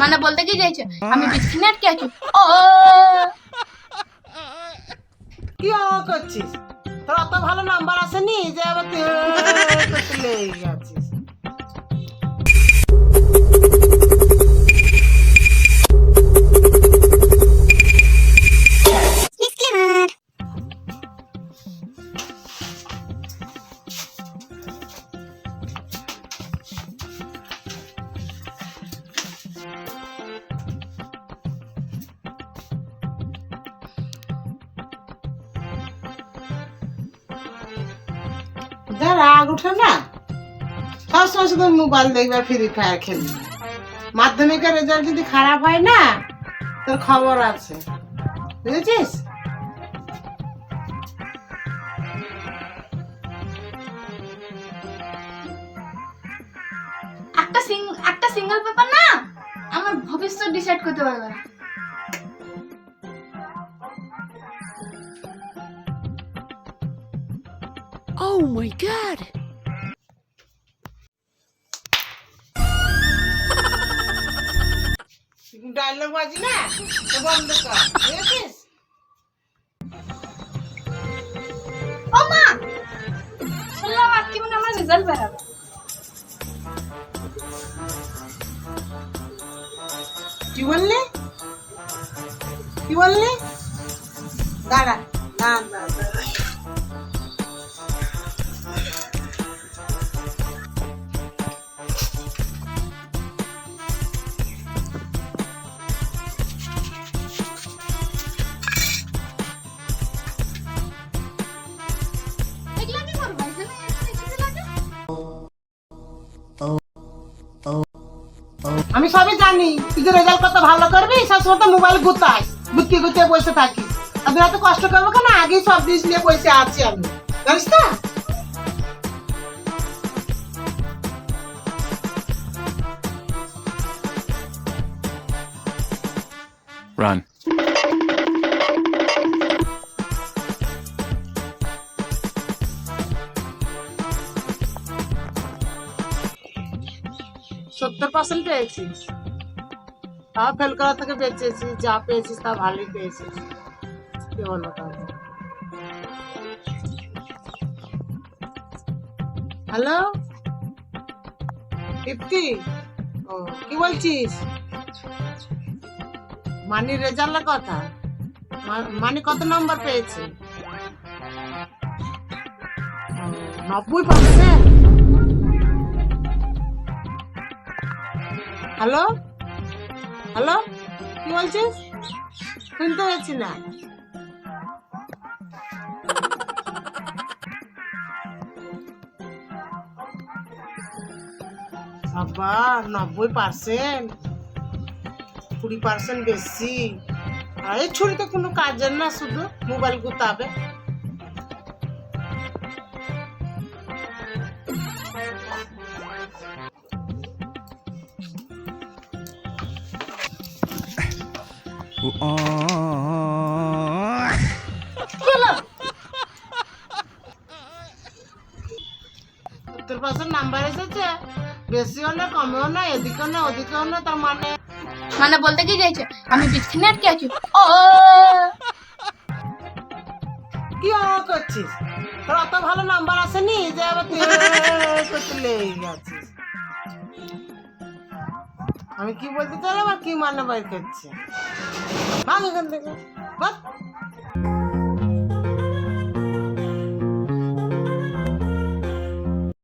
মানে বলতে কি চাইছো আমি বিছখানে আটকে আছি? ও কি করছিস? তোর অত ভালো নাম্বার আসেনি যে আবার তুই করতে লেগে গেছিস। যা রাগ উঠে না, সবসময় শুধু মোবাইল দেখবে, ফ্রি ফায়ার খেলবি। মাধ্যমিকের রেজাল্ট যদি খারাপ হয় না, তোর খবর আছে, বুঝেছিস? একটা সিঙ্গেল পেপার না আমার ভবিষ্যৎ ডিসাইড করতে পারবে না। Oh my god! ডায়লগ বাজি না, তো বন্ধ কর, বুঝেছিস? ও মা, শুনলাম আজকে মনে হয় আমার রেজাল্ট বেরাবে। কি বললি? কি বললি? দাঁড়া দাঁড়া দাঁড়া দাঁড়া। এগুলা কি করবো? এখানে এখানে লাগে। আমি সবই জানি, তুই যে রেজাল্ট কত ভালো করবি, সবসময় তো মোবাইল গুতাই, গুতিয়ে গুতিয়ে বসে থাকিস। আমি এত কষ্ট করবো কেন? আগেই সব জিনিস নিয়ে বসে আছি আমি, জানিস না? Run. সত্তর পার্সেন্ট পেয়েছিস, তাও ফেল করা থেকে বেঁচেছিস। যা পেয়েছিস তা ভালোই পেয়েছিস। কি হলো তাহলে? হ্যালো দীপ্তি, ও কি বলছিস? মানির রেজাল্টের কথা? মানি কত নম্বর পেয়েছে? 90%। হ্যালো হ্যালো, কি বলছিস? শুনতে পাচ্ছি না। বাবা, 90%, 20% বেশি। আর এই ছুরিতে কোনো কাজের না, শুধু মোবাইল গুতাবে। কি হলো? 70% নাম্বার এসেছে, বেশিও না কমেও না, এদিকেও না ওদিকেও না, তার মানে মানে বলতে কি চাইছো আমি বিছখানে আটকে আছি? ও কি করছিস? তোর অত ভালো নাম্বার আসেনি যে আবার তুই করতে লেগে গেছিস। আমি কি বলতে চাই, আবার কি মানে বাইর করছে? ভাগ এখান থেকে, ভাগ।